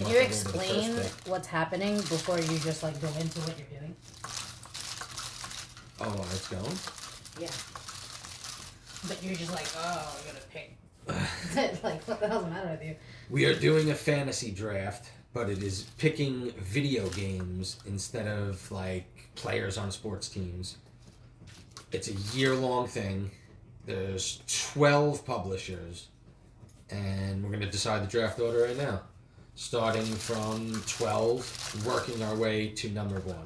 Can you explain what's happening before you just like go into what you're doing? Oh, while it's going? Yeah. But you're just like, oh, I'm gonna pick. Like, what the hell's the matter with you? We are doing a fantasy draft, but it is picking video games instead of like players on sports teams. It's a year-long thing. There's 12 publishers, and we're going to decide the draft order right now. Starting from 12, working our way to number 1.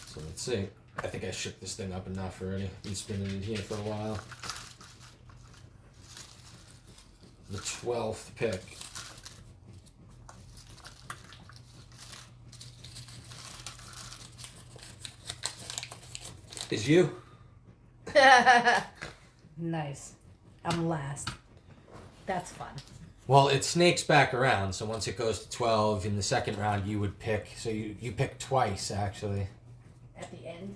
So let's see. I think I shook this thing up enough already. Been spinning it here for a while. The 12th pick. Is you. Nice. I'm last. That's fun. Well, it snakes back around, so once it goes to 12, in the second round you would pick. So you pick twice, actually. At the end?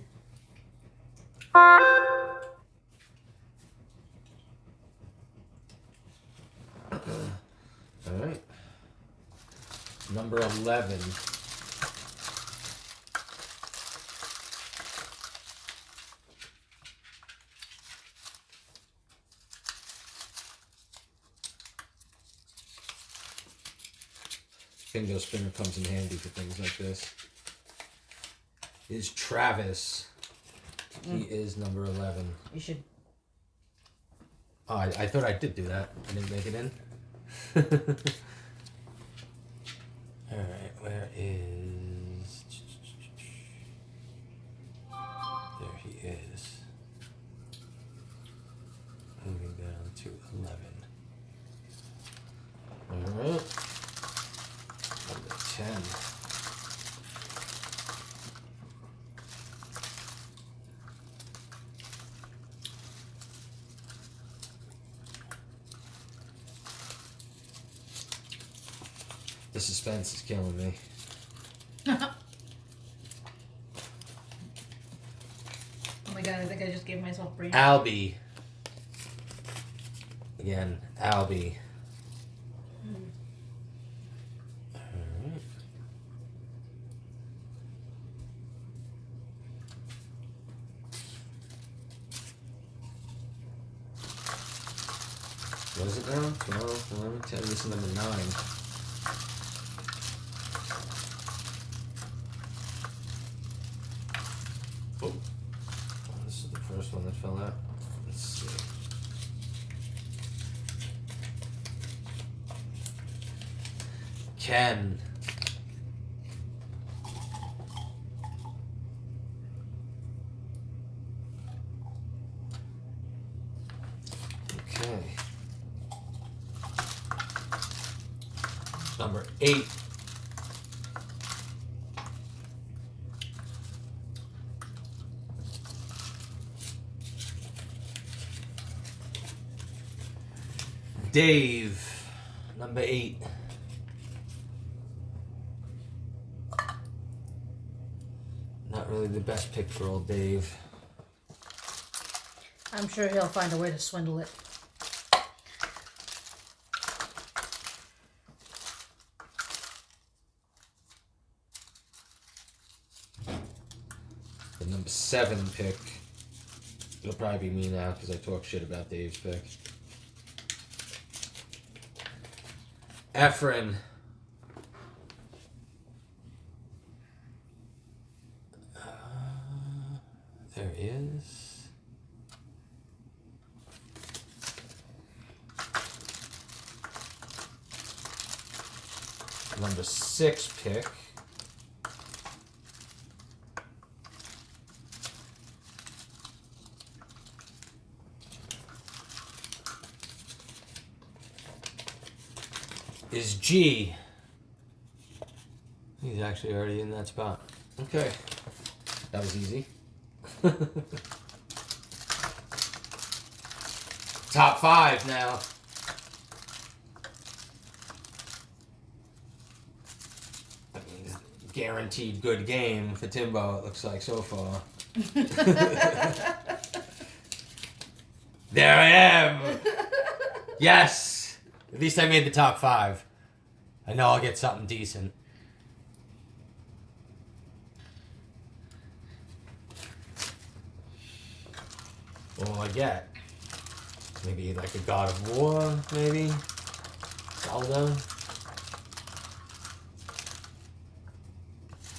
Alright. Number 11. Bingo spinner comes in handy for things like this. Is Travis. He is number 11. You should. Oh, I thought I did do that. I didn't make it in. Alright, where is... There he is. Moving down to 11. Alright. Number 10. The suspense is killing me. Oh my god, I think I just gave myself brain. Albie. Again, Albie. Alright. What is it now? 12, 11, 10. This is number 9. Oh, this is the first one that fell out. Let's see. Ken. Okay. Number 8. Dave, number 8. Not really the best pick for old Dave. I'm sure he'll find a way to swindle it. The number 7 pick. It'll probably be me now because I talk shit about Dave's pick. Efren. There is. Number 6 pick. Is G. He's actually already in that spot. Okay. That was easy. Top 5 now. That means guaranteed good game for Timbo, it looks like so far. There I am. Yes. At least I made the top 5. I know I'll get something decent. What will I get? Maybe like a God of War, maybe? Zelda?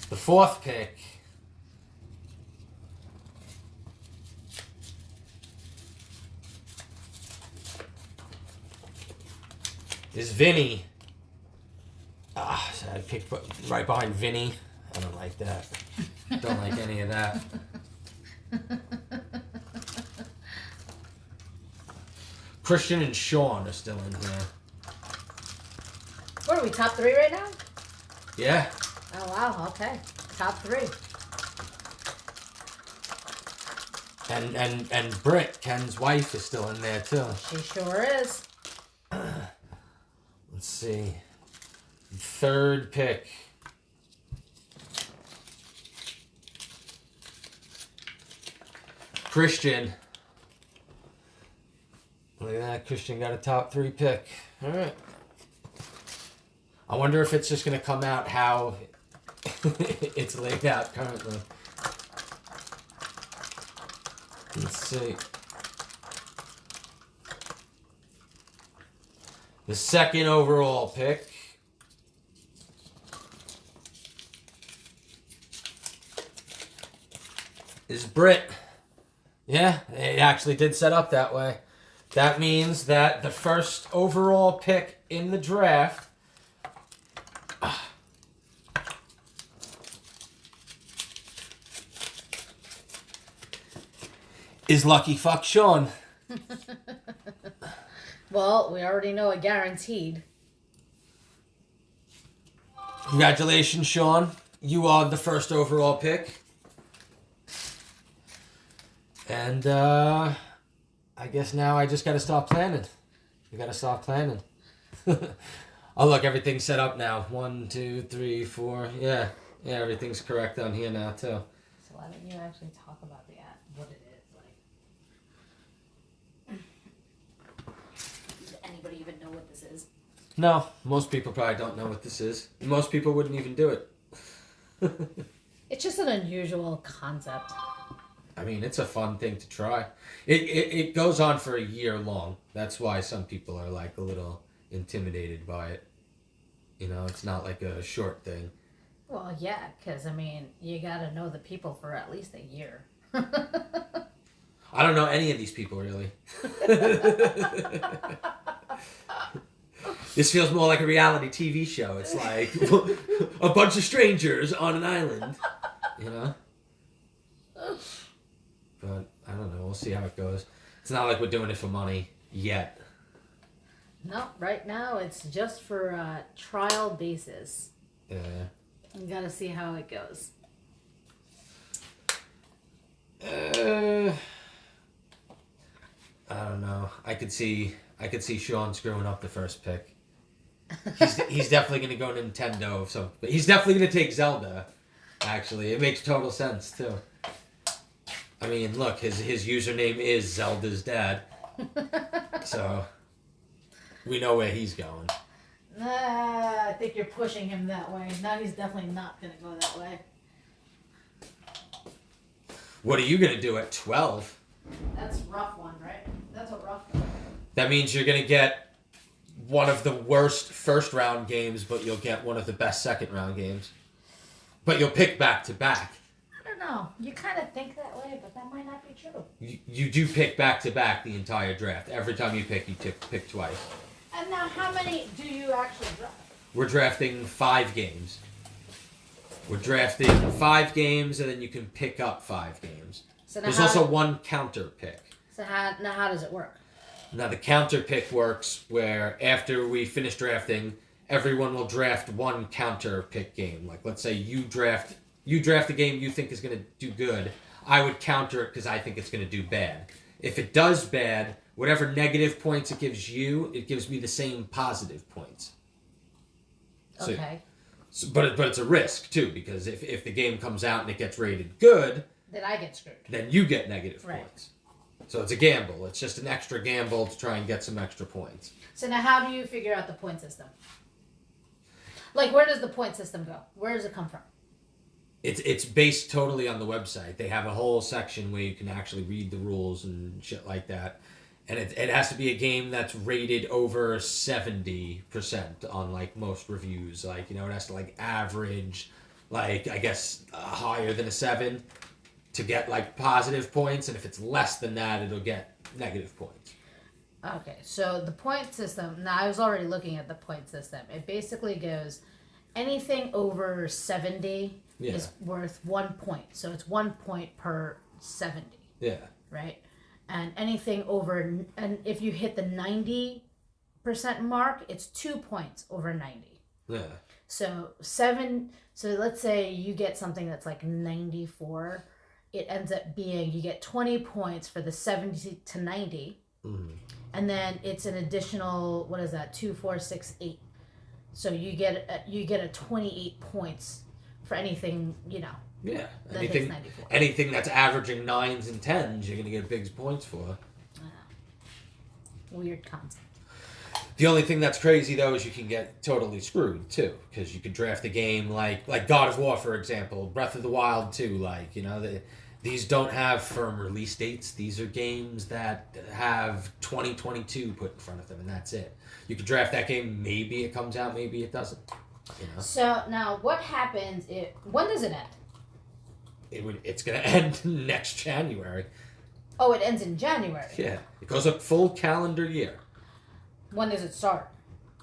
The 4th pick is Vinny. So I picked right behind Vinny. I don't like that. Don't like any of that. Christian and Sean are still in here. What are we, top 3 right now? Yeah. Oh, wow, okay. Top 3. And Britt, Ken's wife, is still in there too. She sure is. Let's see. 3rd pick. Christian. Look at that. Christian got a top 3 pick. All right. I wonder if it's just going to come out how it's laid out currently. Let's see. The 2nd overall pick is Britt. Yeah, it actually did set up that way. That means that the 1st overall pick in the draft is Lucky Fuck Sean. Well, we already know a guaranteed. Congratulations, Sean. You are the 1st overall pick. And I guess now I just gotta start planning. We gotta start planning. Oh look, everything's set up now. 1, 2, 3, 4. Yeah, everything's correct on here now too. So why don't you actually talk about the app, what it is like? Does anybody even know what this is? No, most people probably don't know what this is. Most people wouldn't even do it. It's just an unusual concept. I mean, it's a fun thing to try. It goes on for a year long. That's why some people are like a little intimidated by it. You know, it's not like a short thing. Well, yeah, because, I mean, you got to know the people for at least a year. I don't know any of these people, really. This feels more like a reality TV show. It's like a bunch of strangers on an island, you know? But I don't know. We'll see how it goes. It's not like we're doing it for money yet. No, right now it's just for trial basis. Yeah. You got to see how it goes. I don't know. I could see Sean screwing up the 1st pick. He's definitely gonna go Nintendo of some. But he's definitely gonna take Zelda. Actually, it makes total sense too. I mean, look, his username is Zelda's dad, so we know where he's going. I think you're pushing him that way. No, he's definitely not gonna go that way. What are you gonna do at 12? That's a rough one, right? That's a rough one. That means you're gonna get one of the worst 1st round games, but you'll get one of the best 2nd round games. But you'll pick back to back. I don't know. You kind of think that way, but that might not be true. You do pick back to back the entire draft. Every time you pick, you pick twice. And now, how many do you actually draft? We're drafting 5 games. We're drafting 5 games, and then you can pick up 5 games. So There's also 1 counter pick. So how does it work? Now the counter pick works where after we finish drafting, everyone will draft 1 counter pick game. Like let's say you draft a game you think is going to do good. I would counter it because I think it's going to do bad. If it does bad, whatever negative points it gives you, it gives me the same positive points. So, Okay. But it's a risk too, because if the game comes out and it gets rated good, Then I get screwed. then you get negative Right. points. So it's a gamble. It's just an extra gamble to try and get some extra points. So now how do you figure out the point system? Like, where does the point system go? Where does it come from? It's based totally on the website. They have a whole section where you can actually read the rules and shit like that. And it has to be a game that's rated over 70% on, like, most reviews. Like, you know, it has to, like, average, like, I guess, higher than a 7 to get, like, positive points. And if it's less than that, it'll get negative points. Okay, so the point system, now I was already looking at the point system. It basically goes anything over 70 is worth 1 point. So it's 1 point per 70. Yeah. Right? And anything over, and if you hit the 90% mark, it's 2 points over 90. Yeah. So let's say you get something that's like 94. It ends up being, you get 20 points for the 70 to 90. Mm-hmm. And then it's an additional, what is that, 2, 4, 6, 8. So you get a 28 points for anything, you know. Yeah. That hits 94. Anything that's averaging 9s and 10s, you're going to get big points for. Weird concept. The only thing that's crazy, though, is you can get totally screwed, too. Because you could draft a game like God of War, for example. Breath of the Wild 2, like, you know, these don't have firm release dates. These are games that have 2022 put in front of them, and that's it. You could draft that game. Maybe it comes out, maybe it doesn't. You know? So now, what happens when does it end? It's going to end next January. Oh, it ends in January. Yeah. It goes a full calendar year. When does it start?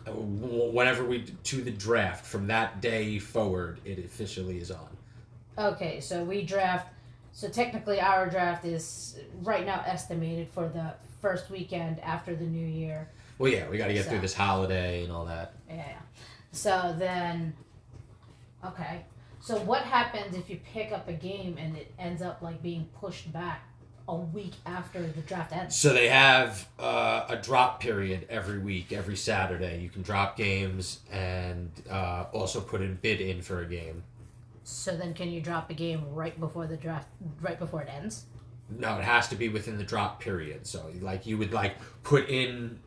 Whenever we to the draft, from that day forward, it officially is on. Okay, so we draft. So technically, our draft is right now estimated for the first weekend after the new year. Well, yeah, we got to get through this holiday and all that. Yeah. So then, okay. So what happens if you pick up a game and it ends up like being pushed back a week after the draft ends? So they have a drop period every week, every Saturday. You can drop games and also put a bid in for a game. So then can you drop a game right before the draft, right before it ends? No, it has to be within the drop period. So like you would like put in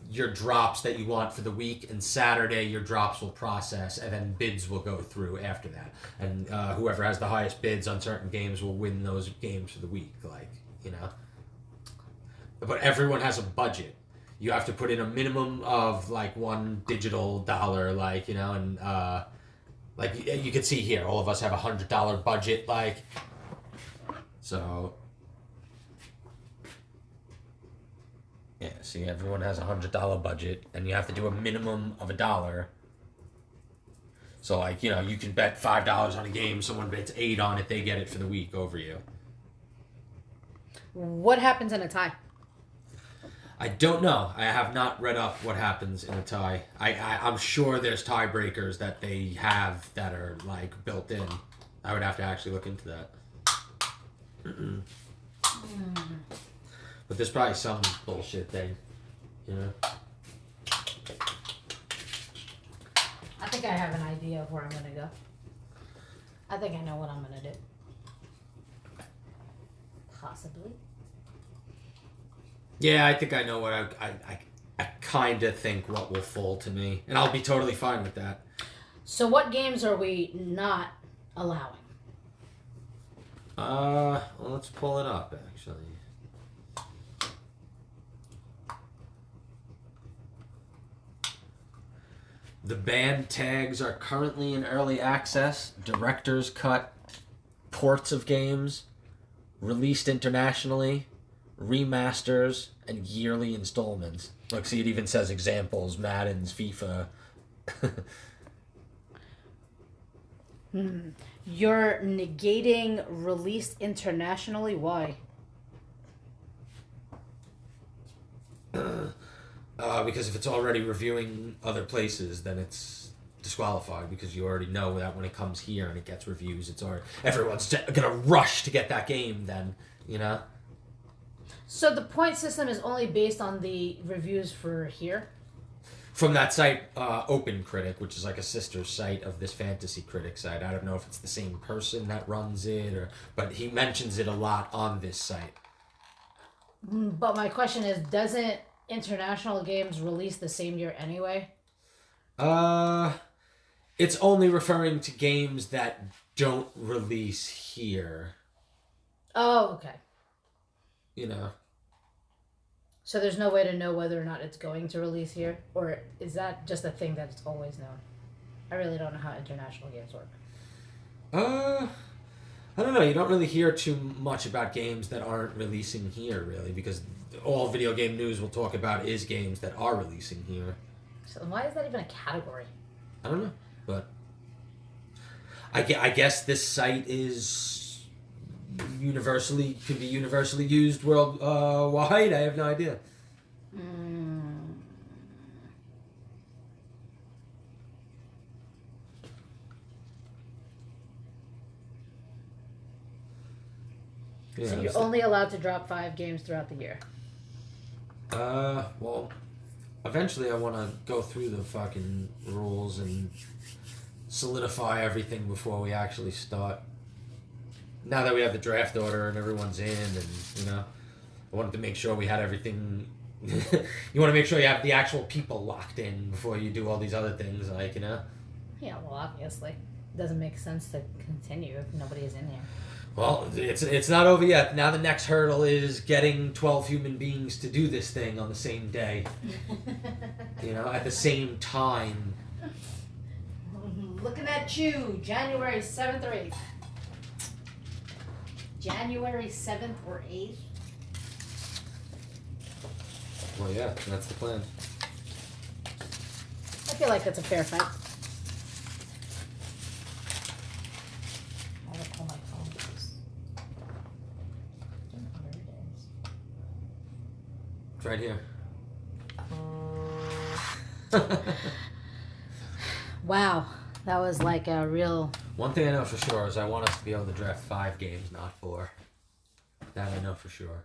your drops that you want for the week, and Saturday your drops will process, and then bids will go through after that. And whoever has the highest bids on certain games will win those games for the week, like, you know. But everyone has a budget. You have to put in a minimum of like $1 digital, like, you know, and like you can see here, all of us have $100 budget, like, so. Yeah, see, everyone has a $100 budget, and you have to do a minimum of $1. So, like, you know, you can bet $5 on a game. Someone bets $8 on it, they get it for the week over you. What happens in a tie? I don't know. I have not read up what happens in a tie. I'm sure there's tiebreakers that they have that are, like, built in. I would have to actually look into that. But there's probably some bullshit thing, you know? I think I have an idea of where I'm going to go. I think I know what I'm going to do. Possibly. Yeah, I think I know what I kind of think what will fall to me. And I'll be totally fine with that. So what games are we not allowing? Well, let's pull it up, actually. The banned tags are currently in early access, director's cut, ports of games, released internationally, remasters, and yearly installments. Look, see, it even says examples, Madden's, FIFA. You're negating released internationally? Why? Because if it's already reviewing other places, then it's disqualified, because you already know that when it comes here and it gets reviews, it's already, everyone's gonna rush to get that game then, you know? So the point system is only based on the reviews for here? From that site, OpenCritic, which is like a sister site of this Fantasy Critic site. I don't know if it's the same person that runs it, but he mentions it a lot on this site. But my question is, doesn't international games release the same year anyway? It's only referring to games that don't release here. Oh, okay. You know. So there's no way to know whether or not it's going to release here? Or is that just a thing that it's always known? I really don't know how international games work. I don't know. You don't really hear too much about games that aren't releasing here, really, because all video game news will talk about is games that are releasing here. So why is that even a category? I don't know, but I guess this site is can be universally used worldwide. I have no idea. Yeah, so you're only allowed to drop 5 games throughout the year. Well, eventually I want to go through the fucking rules and solidify everything before we actually start. Now that we have the draft order and everyone's in, and I wanted to make sure we had everything. You want to make sure you have the actual people locked in before you do all these other things, Yeah, well, obviously, it doesn't make sense to continue if nobody is in there. Well, it's not over yet. Now the next hurdle is getting 12 human beings to do this thing on the same day. At the same time. Looking at you, January 7th or 8th. January 7th or 8th? Well, yeah, that's the plan. I feel like that's a fair fight. I'll pull my phone. I don't know where it is. It's right here. Wow, that was like a real... One thing I know for sure is I want us to be able to draft 5 games, not 4. That I know for sure.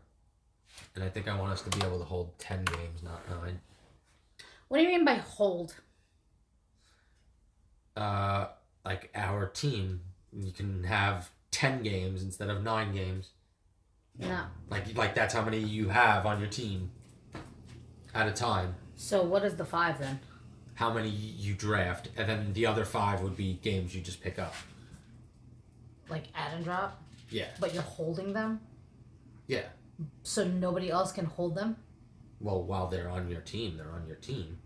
And I think I want us to be able to hold 10 games, not 9. What do you mean by hold? Like our team, you can have 10 games instead of 9 games. No. Like that's how many you have on your team at a time. So what is the 5 then? How many you draft, and then the other 5 would be games you just pick up. Like add and drop? Yeah. But you're holding them? Yeah. So nobody else can hold them? Well, while they're on your team, they're on your team.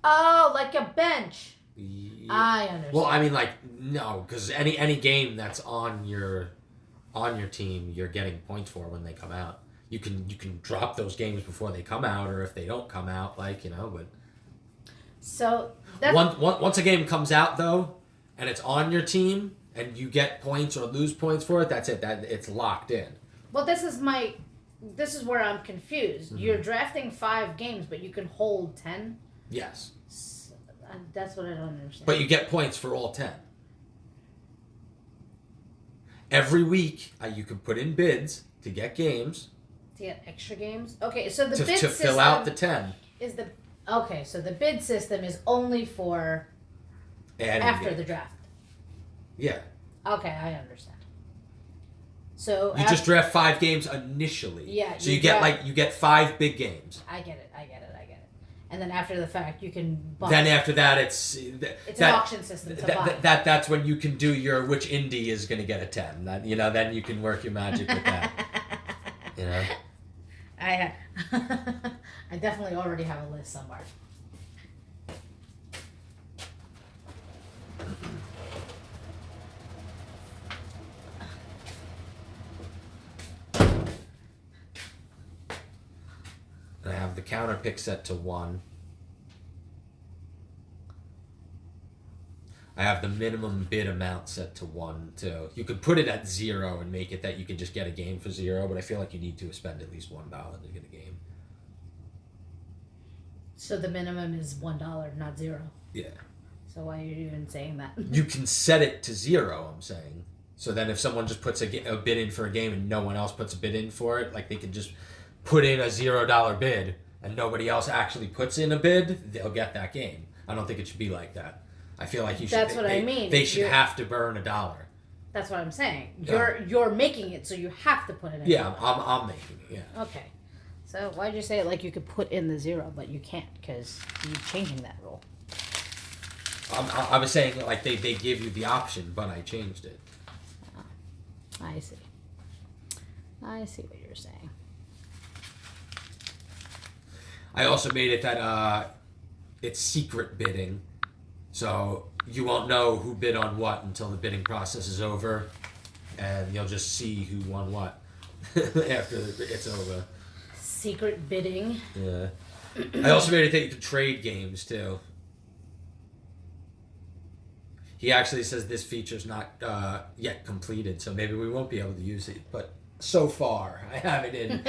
Oh, like a bench. Yeah. I understand. Well, I mean, no, because any game that's on your team, you're getting points for when they come out. You can drop those games before they come out, or if they don't come out, but. So that's... Once a game comes out though, and it's on your team, and you get points or lose points for it, that's it. That it's locked in. Well, this is where I'm confused. Mm-hmm. You're drafting 5 games, but you can hold 10? Yes. So, that's what I don't understand. But you get points for all 10. Every week, you can put in bids to get games. To get extra games? Okay, so the bid system... To fill out the 10. Okay, so the bid system is only for after the draft. Yeah. Okay, I understand. So you just draft 5 games initially. Yeah. So you get 5 big games. I get it. And then after the fact, you can buy. Then after that, it's an auction system to buy. That's when you can do your which indie is going to get a 10. Then you can work your magic with that. I definitely already have a list somewhere. I have the counter pick set to 1. I have the minimum bid amount set to 1 too. You could put it at 0 and make it that you can just get a game for 0, but I feel like you need to spend at least $1 to get a game. So the minimum is $1, not 0. Yeah. So why are you even saying that? You can set it to 0, I'm saying. So then if someone just puts a bid in for a game and no one else puts a bid in for it, they can just put in a $0 bid and nobody else actually puts in a bid, they'll get that game. I don't think it should be like that. I feel like you should. That's what I mean. They should have to burn $1. That's what I'm saying. You're making it, so you have to put it in. Yeah, I'm making it. Yeah. Okay. So why'd you say it like you could put in the 0, but you can't because you're changing that rule? I was saying like they give you the option, but I changed it. I see. I see what you're saying. I also made it that it's secret bidding, so you won't know who bid on what until the bidding process is over, and you'll just see who won what after it's over. Secret bidding. Yeah. I also made it that you could trade games too. He actually says this feature's not yet completed, so maybe we won't be able to use it, but so far I have it in.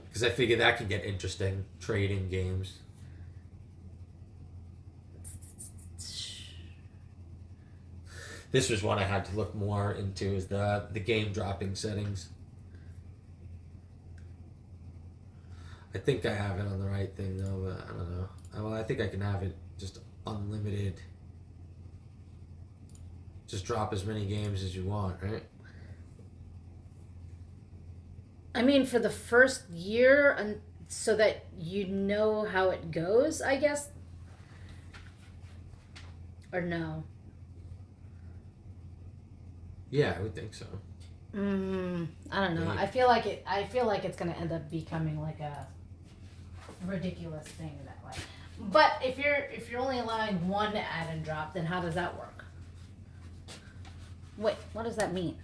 Because I figure that can get interesting, trading games. This was one I had to look more into, is the game dropping settings. I think I have it on the right thing though, but I don't know. Well, I think I can have it just unlimited. Just drop as many games as you want, right? I mean, for the first year, and so that you know how it goes, I guess. Or no? Yeah, I would think so. I don't know. Maybe. I feel like it's gonna end up becoming like a ridiculous thing that way. But if you're only allowing one add and drop, then how does that work? Wait, what does that mean?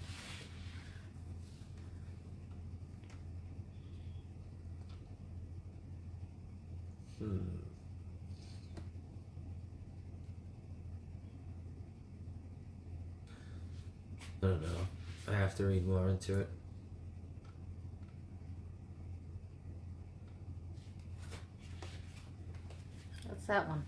I don't know. I have to read more into it. What's that one?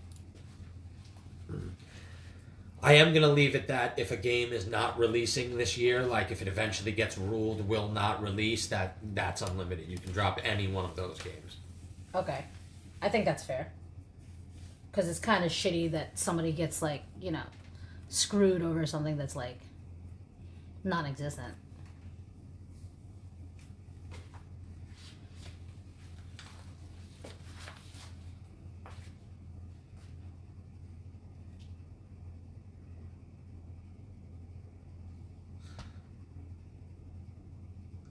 I am going to leave it that if a game is not releasing this year, like if it eventually gets ruled will not release, that's unlimited. You can drop any one of those games. Okay. I think that's fair. Because it's kind of shitty that somebody gets, like, you know, screwed over something that's, like, non-existent.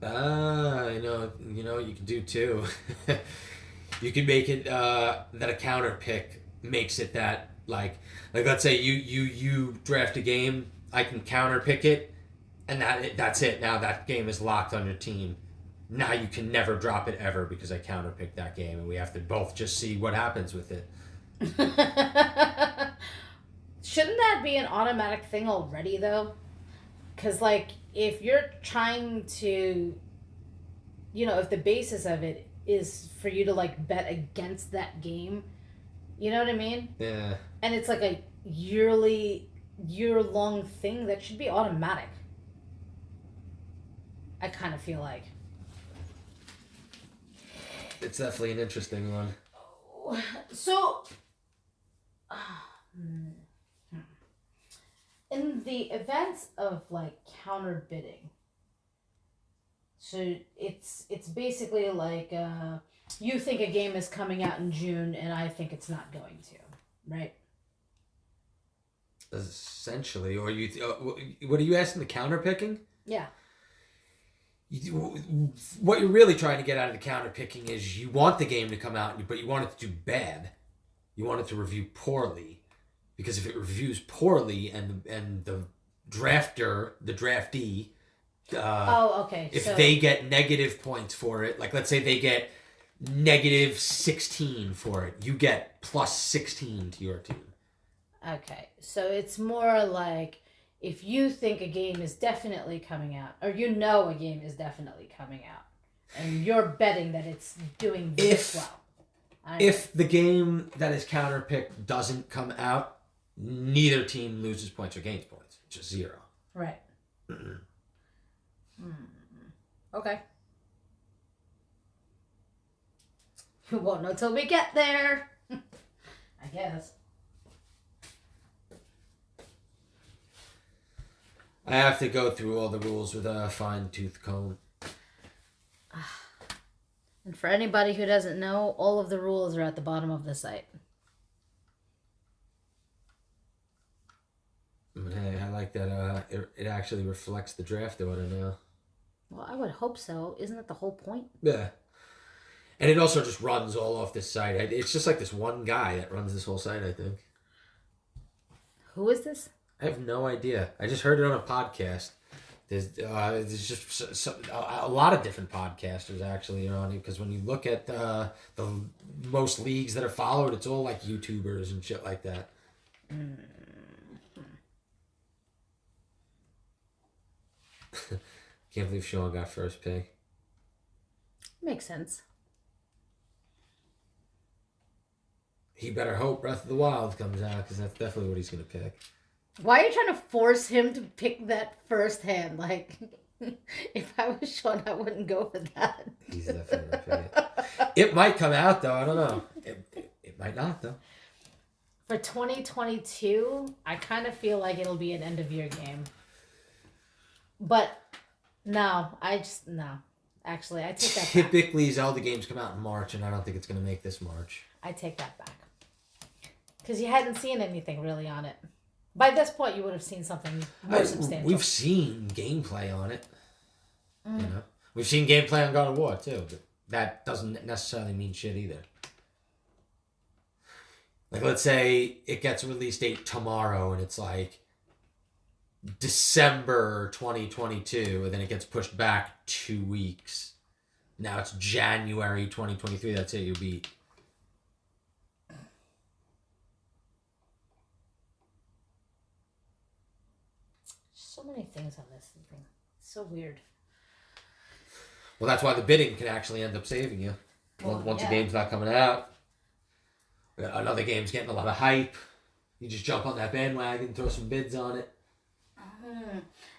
I know. You know what you can do too? You can make it that a counter pick makes it that like let's say you draft a game, I can counter pick it, and that's it. Now that game is locked on your team. Now you can never drop it ever because I counter picked that game, and we have to both just see what happens with it. Shouldn't that be an automatic thing already though? Because like if you're trying to, you know, if the basis of it is for you to like bet against that game, you know what I mean? Yeah. And it's like a year-long thing that should be automatic. I kind of feel like. It's definitely an interesting one. So, in the events of like counter bidding, so it's basically like you think a game is coming out in June and I think it's not going to, right? Essentially, or what are you asking? The counter picking? Yeah. What you're really trying to get out of the counter picking is you want the game to come out, but you want it to do bad. You want it to review poorly, because if it reviews poorly and the drafter, the draftee, okay. If they get negative points for it, like let's say they get negative 16 for it, you get plus 16 to your team. Okay, so it's more like if you think a game is definitely coming out, or you know a game is definitely coming out, and you're betting that it's doing this well. If the game that is counterpicked doesn't come out, neither team loses points or gains points. It's just 0. Right. Okay. We won't know till we get there. I guess. I have to go through all the rules with a fine-tooth comb. And for anybody who doesn't know, all of the rules are at the bottom of the site. Hey, I like that. It actually reflects the draft order now. Well, I would hope so. Isn't that the whole point? Yeah. And it also just runs all off this site. It's just like this one guy that runs this whole site, I think. Who is this? I have no idea. I just heard it on a podcast. There's just a lot of different podcasters actually on it, because when you look at the most leagues that are followed, it's all like YouTubers and shit like that. Can't believe Sean got first pick. Makes sense. He better hope Breath of the Wild comes out, because that's definitely what he's going to pick. Why are you trying to force him to pick that first hand? Like, if I was Sean, I wouldn't go for that. He's definitely going to pick it. It might come out, though. I don't know. It might not, though. For 2022, I kind of feel like it'll be an end-of-year game. But, no. Actually, I take that back. Typically, Zelda games come out in March, and I don't think it's going to make this March. I take that back. Because you hadn't seen anything really on it. By this point, you would have seen something more substantial. We've seen gameplay on it. You know, we've seen gameplay on God of War too, but that doesn't necessarily mean shit either. Like, let's say it gets a release date tomorrow, and it's like December 2022, and then it gets pushed back 2 weeks. Now it's January 2023. That's it. You'll be. So many things on this thing. It's so weird. Well, that's why the bidding can actually end up saving you. Once a game's not coming out, another game's getting a lot of hype. You just jump on that bandwagon, throw some bids on it.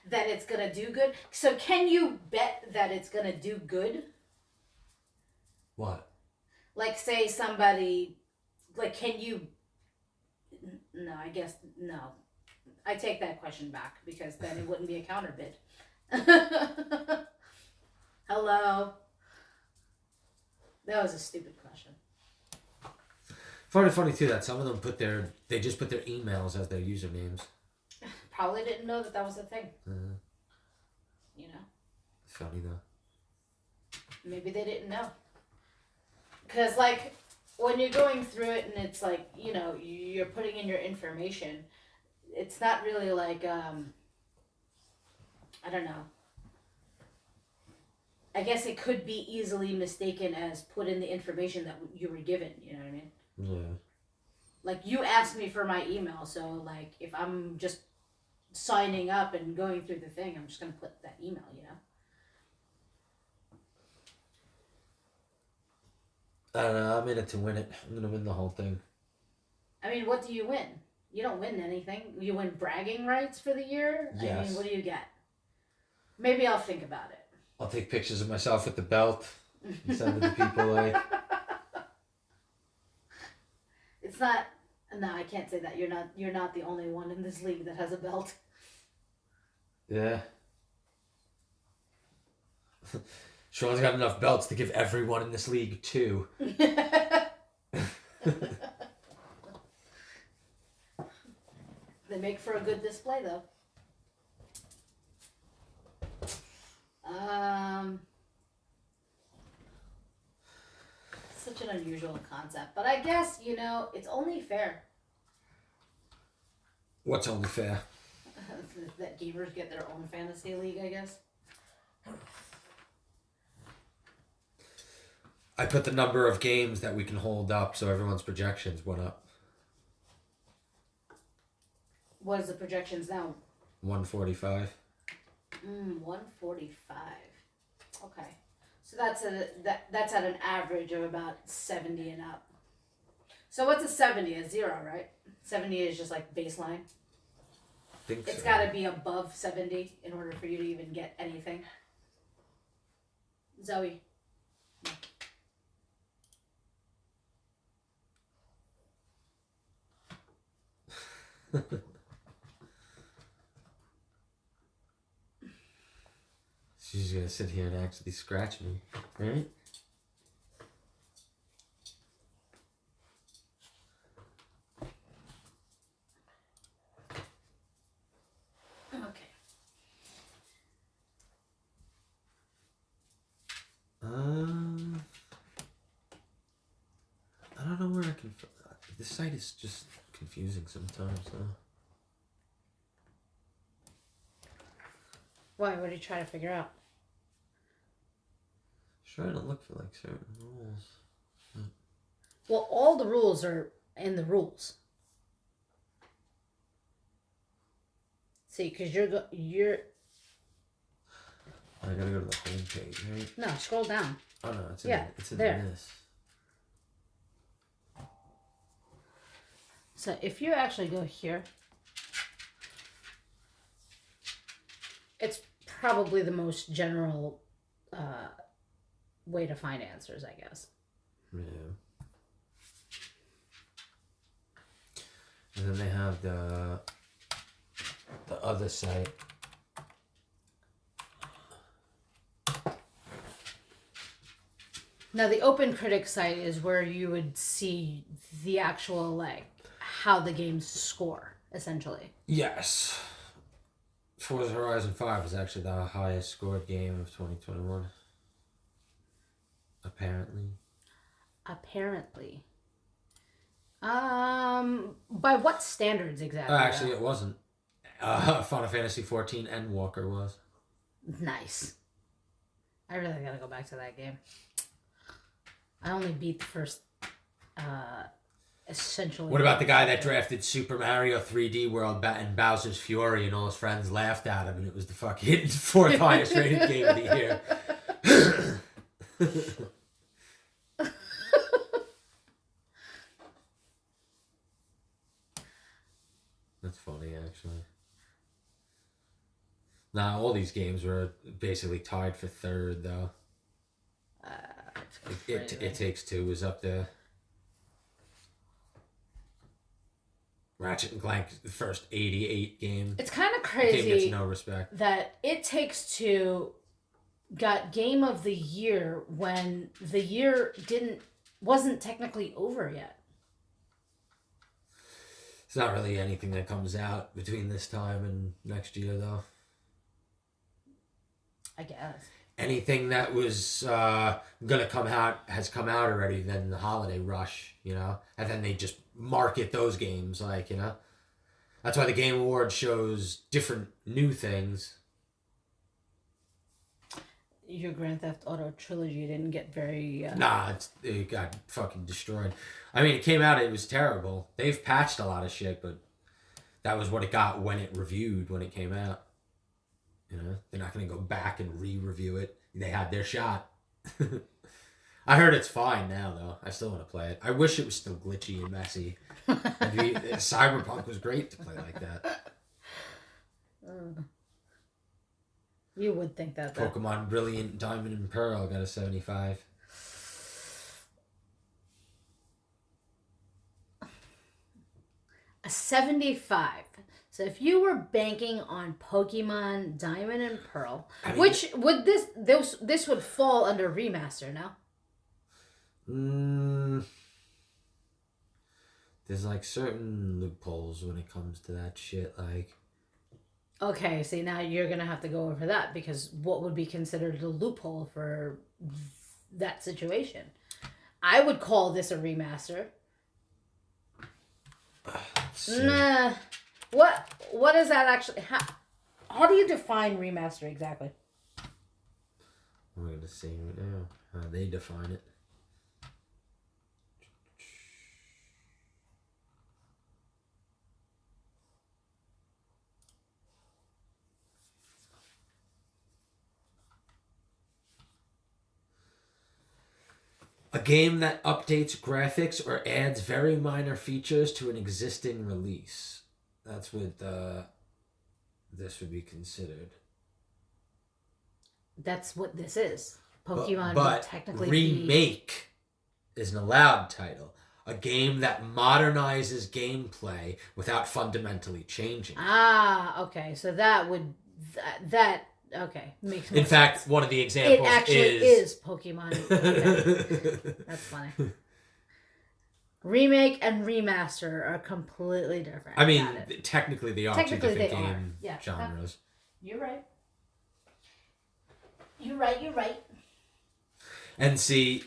That it's gonna do good. So can you bet that it's gonna do good? What? Like, say somebody, like, can you? No, I guess no. I take that question back, because then it wouldn't be a counter bid. Hello. That was a stupid question. Funny too that some of them they just put their emails as their usernames. Probably didn't know that was a thing. You know. Funny though. Maybe they didn't know. Because, like, when you're going through it and it's like, you know, you're putting in your information, it's not really like, I don't know. I guess it could be easily mistaken as put in the information that you were given, you know what I mean? Yeah. Like, you asked me for my email, so, like, if I'm just signing up and going through the thing, I'm just going to put that email, you know? I don't know. I'm in it to win it. I'm gonna win the whole thing. I mean, what do you win? You don't win anything. You win bragging rights for the year? Yes. I mean, what do you get? Maybe I'll think about it. I'll take pictures of myself with the belt and send it to people like. It's not. No, I can't say that. You're not the only one in this league that has a belt. Yeah. Sean's got enough belts to give everyone in this league 2. They make for a good display, though. Such an unusual concept, but I guess, you know, it's only fair. What's only fair? That gamers get their own fantasy league, I guess. I put the number of games that we can hold up so everyone's projections went up. What is the projections now? 145. 145. Okay. So that's at an average of about 70 and up. So what's a 70? A 0, right? 70 is just like baseline. It's got to be above 70 in order for you to even get anything. Zoe. She's gonna sit here and actually scratch me, right? Okay. I don't know where I can. This site is just confusing sometimes, though. Why? What are you trying to figure out? Trying to look for like certain rules. Well, all the rules are in the rules. See, because you're. I gotta go to the home page, right? No, scroll down. Oh no, it's in there. this. So if you actually go here, it's probably the most general way to find answers, I guess. Yeah. And then they have the other site. Now the Open Critic site is where you would see the actual how the games score, essentially. Yes. Forza Horizon 5 is actually the highest scored game of 2021. Apparently. By what standards exactly? Actually, it wasn't. Final Fantasy 14 and Walker was. Nice. I really gotta go back to that game. I only beat the first, essentially. What about the guy that drafted Super Mario 3D World and Bowser's Fury and all his friends laughed at him and it was the fucking fourth highest rated game of the year? That's funny, actually. Nah, all these games were basically tied for third, though. It Takes Two was up there. Ratchet and Clank, the first 88 game. It's kind of crazy. The game gets no respect. That It Takes Two got Game of the Year when the year wasn't technically over yet. It's not really anything that comes out between this time and next year, though. I guess. Anything that was gonna come out has come out already. Then the holiday rush, and then they just market those games, That's why the Game Awards shows different new things. Your Grand Theft Auto trilogy didn't get very... Nah, it got fucking destroyed. I mean, it came out, it was terrible. They've patched a lot of shit, but that was what it got when it came out. They're not going to go back and re-review it. They had their shot. I heard it's fine now, though. I still want to play it. I wish it was still glitchy and messy. Cyberpunk was great to play like that. You would think that, though. Pokemon Brilliant Diamond and Pearl got a 75. A 75. So if you were banking on Pokemon Diamond and Pearl, which would this would fall under remaster, no? There's certain loopholes when it comes to that shit, Okay, see, now you're gonna have to go over that because what would be considered a loophole for that situation? I would call this a remaster. Nah. What is that actually? How do you define remaster exactly? We're going to see right now how they define it. A game that updates graphics or adds very minor features to an existing release. That's what this would be considered. That's what this is. Pokemon but would technically remake is an allowed title. A game that modernizes gameplay without fundamentally changing. Ah, okay. So that would that Okay, makes more In fact, sense. one of the examples It actually is Pokemon. Okay. That's funny. Remake and remaster are completely different. I mean, technically they are two different game genres. You're right. You're right. And see,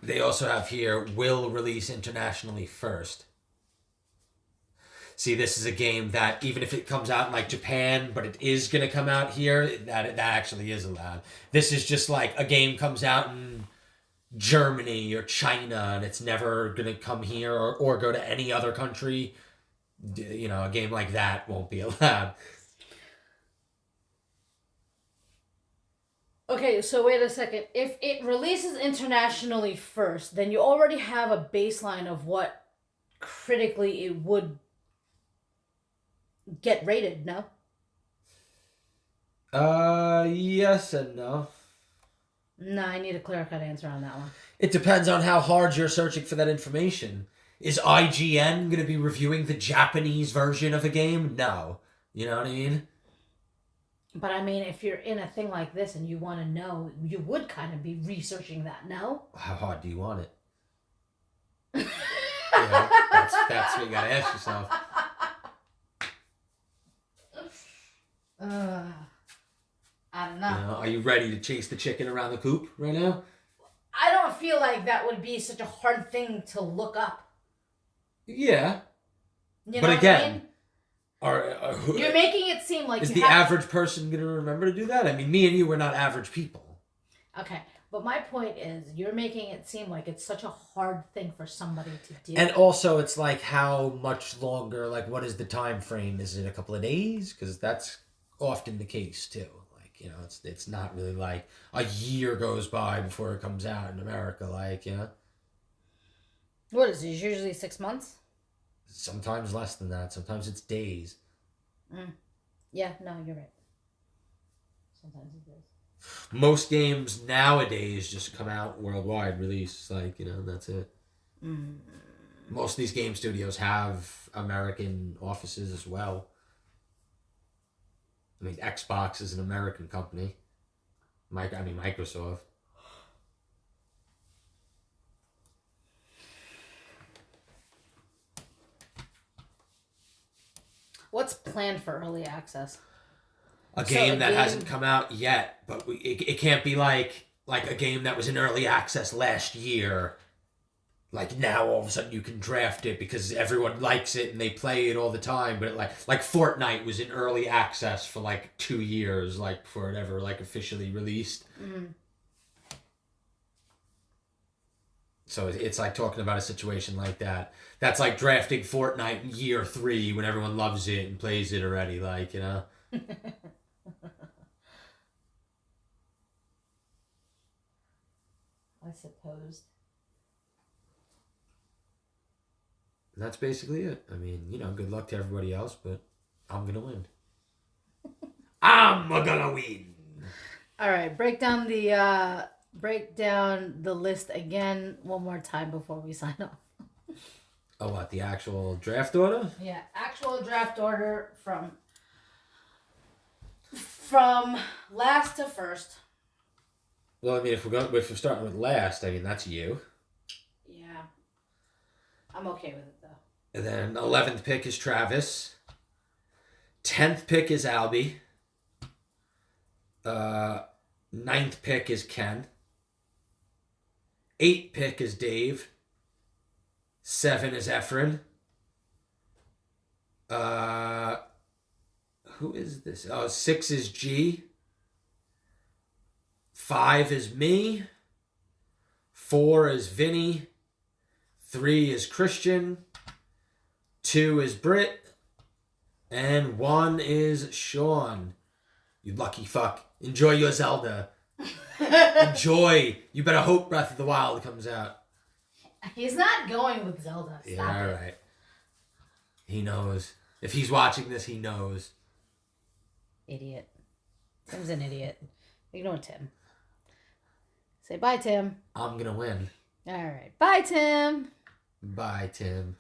they also have here, will release internationally first. See, this is a game that even if it comes out in like Japan, but it is going to come out here, that actually is allowed. This is just like a game comes out in Germany or China and it's never going to come here or go to any other country. You know, a game like that won't be allowed. Okay, so wait a second. If it releases internationally first, then you already have a baseline of what critically it would get rated, no? Yes and no. No, I need a clear-cut answer on that one. It depends on how hard you're searching for that information. Is IGN going to be reviewing the Japanese version of a game? No. You know what I mean? But I mean, if you're in a thing like this and you want to know, you would kind of be researching that, no? How hard do you want it? That's what you got to ask yourself. I don't know. You know. Are you ready to chase the chicken around the coop right now? I don't feel like that would be such a hard thing to look up. Yeah. You know but what again, I mean? You're You're making it seem like is the average person going to remember to do that? I mean, me and you, we're not average people. Okay, but my point is, you're making it seem like it's such a hard thing for somebody to do. And also, it's like how much longer? Like, what is the time frame? Is it a couple of days? Because that's often the case too. Like, you know, it's not really like a year goes by before it comes out in America. Like, you know, what is it? Usually 6 months. Sometimes less than that. Sometimes it's days. Yeah, no, you're right. Sometimes it is. Most games nowadays just come out worldwide release. Like, you know, that's it. Most of these game studios have American offices as well. I mean, Xbox is an American company. Microsoft. What's planned for early access? A game that hasn't come out yet, but it can't be like a game that was in early access last year. Like now, all of a sudden you can draft it because everyone likes it and they play it all the time. But like Fortnite was in early access for like 2 years, like before it ever like officially released. So it's like talking about a situation like that. That's like drafting Fortnite in year 3 when everyone loves it and plays it already. Like, you know. I suppose. And that's basically it. I mean, you know, good luck to everybody else, but I'm gonna win. I'm gonna win. All right, break down the list again one more time before we sign off. Oh, what, the actual draft order? Yeah, actual draft order from last to first. Well, I mean, if we're starting with last, I mean, that's you. Yeah, I'm okay with it though. And then 11th pick is Travis. 10th pick is Albie. 9th pick is Ken. 8th pick is Dave. 7 is Efren. Who is this? Oh, 6 is G. 5 is me. 4 is Vinny. 3 is Christian. 2 is Britt. And 1 is Sean. You lucky fuck. Enjoy your Zelda. Enjoy. You better hope Breath of the Wild comes out. He's not going with Zelda. Stop yeah, all right. He knows. If he's watching this, he knows. Idiot. Tim's an idiot. Ignore Tim. Say bye, Tim. I'm gonna win. All right. Bye, Tim. Bye, Tim.